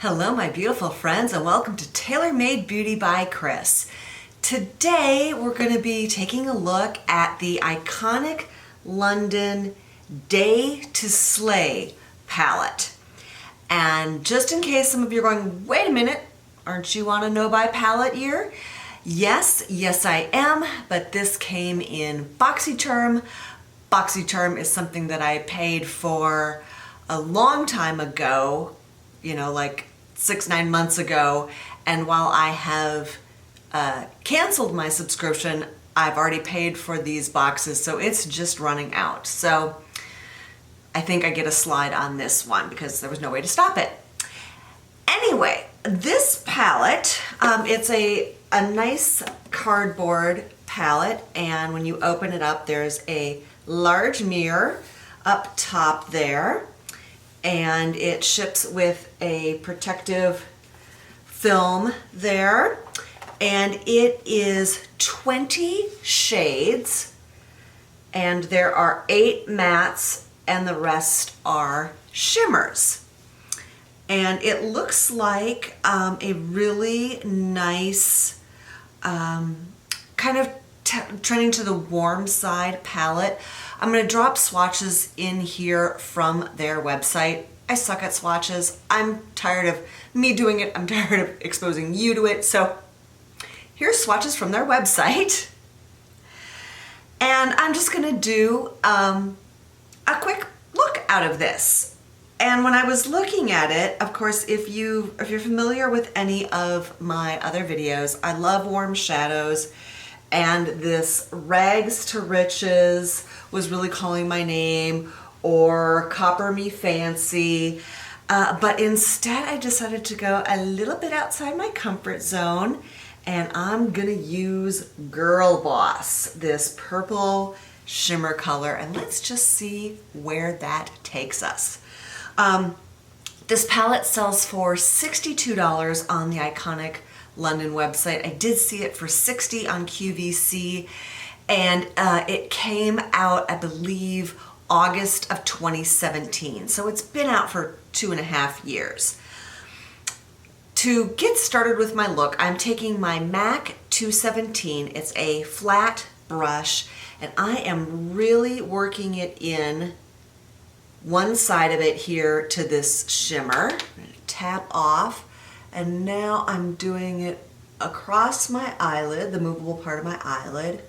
Hello my beautiful friends and welcome to Tailor Made Beauty by Kris. Today we're going to be taking a look at the iconic London Day to Slay palette. And just in case some of you are going, wait a minute, aren't you on a no buy palette year? Yes I am, but this came in BoxyCharm. BoxyCharm is something that I paid for a long time ago, like 6-9 months ago, and while I have canceled my subscription, I've already paid for these boxes, so it's just running out. So I think I get a slide on this one because there was no way to stop it. Anyway, this palette, it's a nice cardboard palette, and when you open it up, there's a large mirror up top there. And it ships with a protective film there. And it is 20 shades. And there are 8 mattes and the rest are shimmers. And it looks like a really nice, kind of trending to the warm side palette. I'm going to drop swatches in here from their website. I suck at swatches. I'm tired of me doing it. I'm tired of exposing you to it. So here's swatches from their website. And I'm just going to do a quick look out of this. And when I was looking at it, of course, if you're familiar with any of my other videos, I love warm shadows. And this Rags to Riches was really calling my name, or Copper Me Fancy. But instead I decided to go a little bit outside my comfort zone, and I'm gonna use Girl Boss, this purple shimmer color, and let's just see where that takes us. This palette sells for $62 on the iconic London website. I did see it for $60 on QVC, and it came out, I believe, August of 2017. So it's been out for 2.5 years. To get started with my look, I'm taking my MAC 217. It's a flat brush, and I am really working it in one side of it here to this shimmer. I'm going to tap off. And now I'm doing it across my eyelid, the movable part of my eyelid.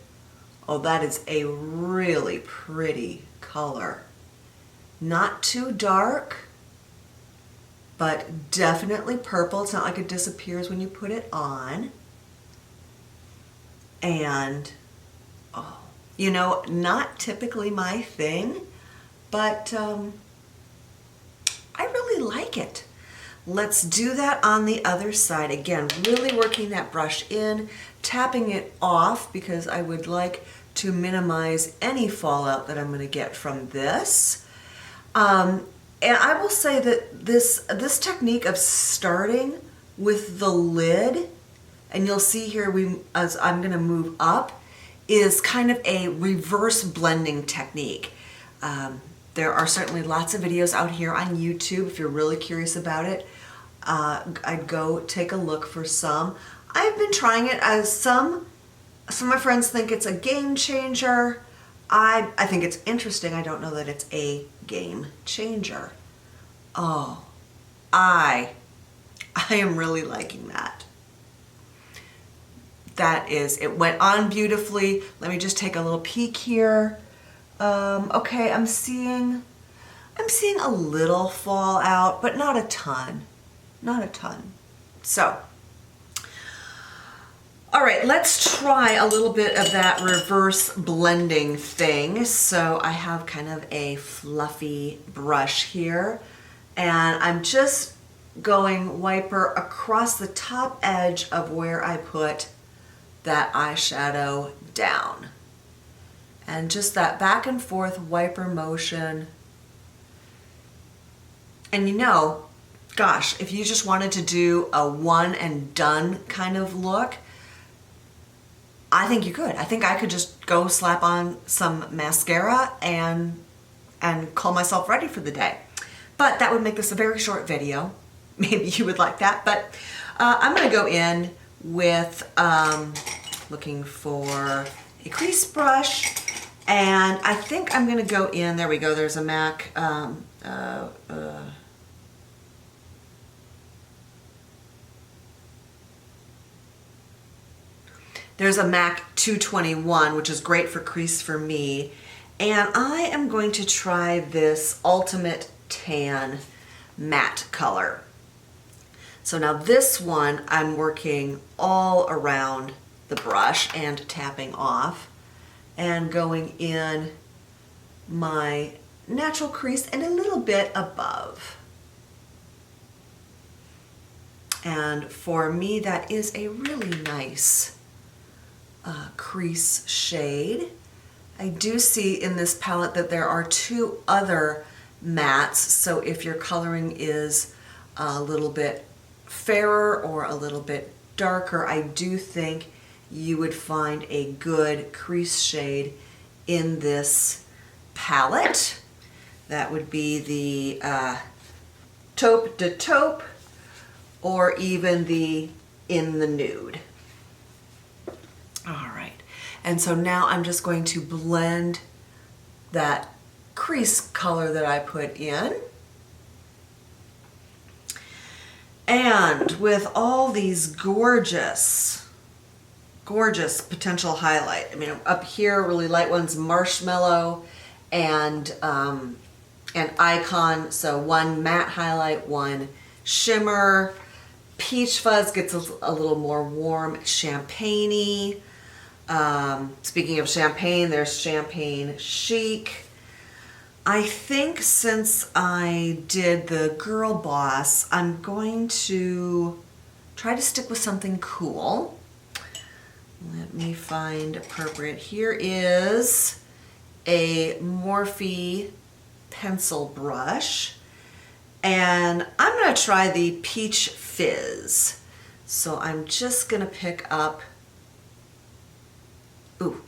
Oh, that is a really pretty color. Not too dark, but definitely purple. It's not like it disappears when you put it on. And, oh, not typically my thing, but I really like it. Let's do that on the other side. Again, really working that brush in, tapping it off because I would like to minimize any fallout that I'm going to get from this. And I will say that this technique of starting with the lid, and you'll see here as I'm going to move up, is kind of a reverse blending technique. There are certainly lots of videos out here on YouTube if you're really curious about it. I'd go take a look for some. I've been trying it as some of my friends think it's a game changer. I think it's interesting. I don't know that it's a game changer. Oh, I am really liking that. That is, it went on beautifully. Let me just take a little peek here. Okay, I'm seeing a little fallout, but not a ton. Not a ton. So, all right, let's try a little bit of that reverse blending thing. So I have kind of a fluffy brush here, and I'm just going wiper across the top edge of where I put that eyeshadow down. And just that back and forth wiper motion. And gosh, if you just wanted to do a one and done kind of look, I think you could. I think I could just go slap on some mascara and call myself ready for the day. But that would make this a very short video. maybe you would like that. But I'm going to go in with looking for a crease brush, and I think I'm going to go in, there we go, there's a MAC there's a MAC 221, which is great for crease for me. And I am going to try this Ultimate Tan matte color. So now this one, I'm working all around the brush and tapping off and going in my natural crease and a little bit above. And for me, that is a really nice crease shade. I do see in this palette that there are two other mattes, so if your coloring is a little bit fairer or a little bit darker, I do think you would find a good crease shade in this palette. That would be the Taupe de Taupe or even the In the Nude. All right, and so now I'm just going to blend that crease color that I put in. And with all these gorgeous, gorgeous potential highlight, I mean, up here, really light ones, Marshmallow and Icon. So one matte highlight, one shimmer. Peach Fuzz gets a little more warm, champagne-y. Speaking of champagne, there's Champagne Chic. I think since I did the Girl Boss, I'm going to try to stick with something cool. Let me find appropriate. Here is a Morphe pencil brush, and I'm going to try the Peach Fizz. So I'm just going to pick up, ooh,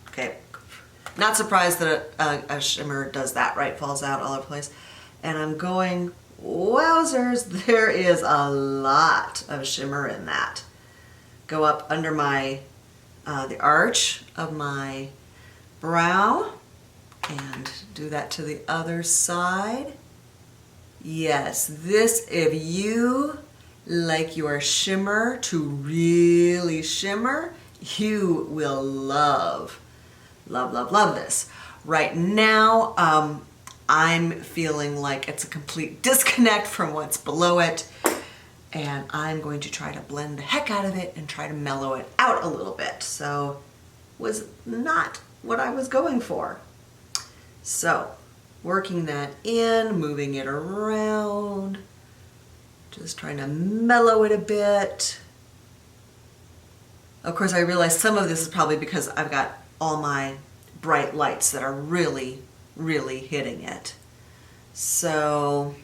okay. Not surprised that a shimmer does that, right? Falls out all over the place. And I'm going, wowzers, there is a lot of shimmer in that. Go up under my, the arch of my brow and do that to the other side. Yes, this, if you like your shimmer to really shimmer, you will love, love, love, love this. Right now, I'm feeling like it's a complete disconnect from what's below it, and I'm going to try to blend the heck out of it and try to mellow it out a little bit. So, was not what I was going for. So, working that in, moving it around, just trying to mellow it a bit. Of course, I realize some of this is probably because I've got all my bright lights that are really, really hitting it. So,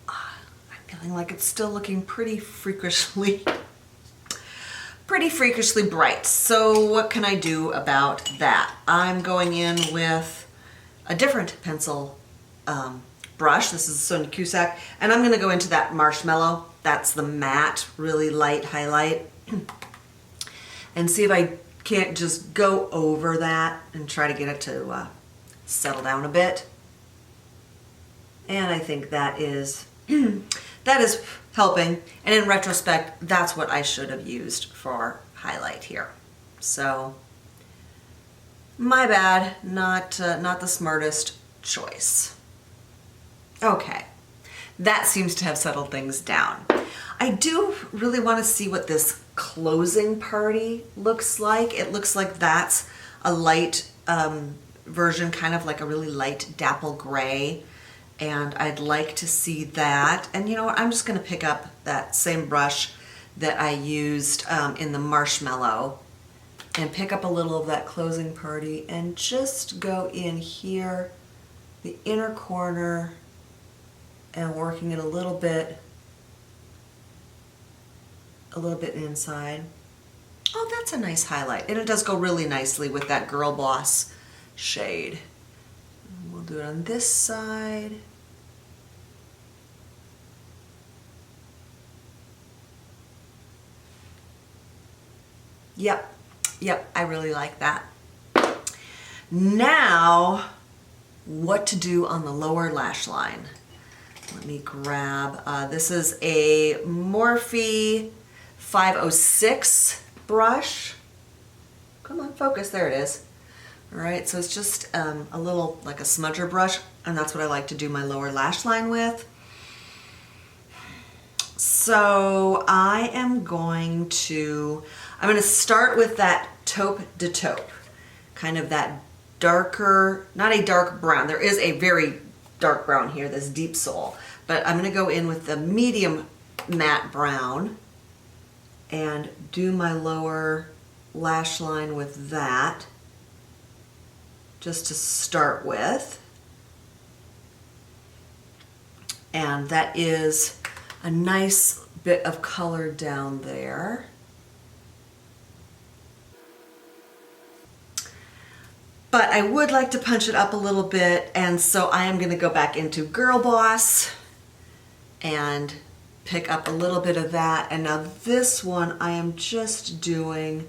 I'm feeling like it's still looking pretty freakishly bright. So what can I do about that? I'm going in with a different pencil brush. This is Sonia Cusack, and I'm going to go into that Marshmallow. That's the matte, really light highlight. And see if I can't just go over that and try to get it to settle down a bit. And I think that is that is helping. And in retrospect, that's what I should have used for highlight here. So my bad, not the smartest choice. Okay, that seems to have settled things down. I do really want to see what this closing party looks like. It looks like that's a light version, kind of like a really light dapple gray. And I'd like to see that. And you know what, I'm just going to pick up that same brush that I used in the Marshmallow and pick up a little of that closing party and just go in here, the inner corner, and working it a little bit inside. Oh, that's a nice highlight. And it does go really nicely with that Girl Boss shade. And we'll do it on this side. Yep, I really like that. Now, what to do on the lower lash line. Let me grab, this is a Morphe 506 brush. Come on, focus, there it is. All right, so it's just a little, like a smudger brush, and that's what I like to do my lower lash line with. So I'm going to start with that taupe de taupe, kind of that darker, not a dark brown. There is a very dark brown here, this deep soul, but I'm gonna go in with the medium matte brown and do my lower lash line with that, just to start with. And that is a nice bit of color down there. But I would like to punch it up a little bit, and so I am going to go back into Girl Boss and pick up a little bit of that. And now this one I am just doing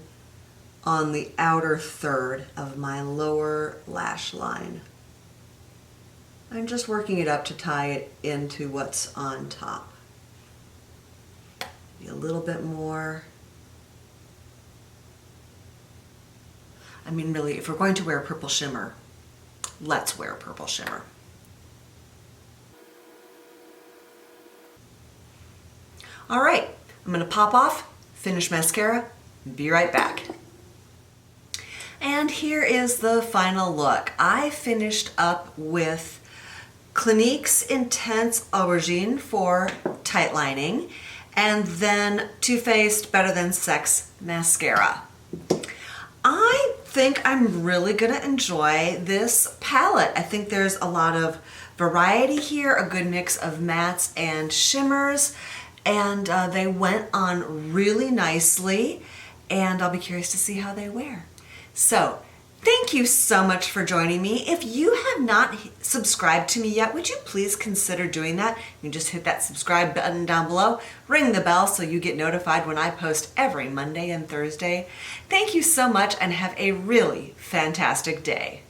on the outer third of my lower lash line. I'm just working it up to tie it into what's on top. Maybe a little bit more. I mean, really, if we're going to wear a purple shimmer, let's wear a purple shimmer. All right, I'm gonna pop off, finish mascara, be right back. And here is the final look. I finished up with Clinique's Intense Aubergine for tight lining, and then Too Faced Better Than Sex mascara. I think I'm really gonna enjoy this palette. I think there's a lot of variety here, a good mix of mattes and shimmers, and they went on really nicely, and I'll be curious to see how they wear. So, thank you so much for joining me. If you have not subscribed to me yet, would you please consider doing that? You can just hit that subscribe button down below, ring the bell so you get notified when I post every Monday and Thursday. Thank you so much and have a really fantastic day.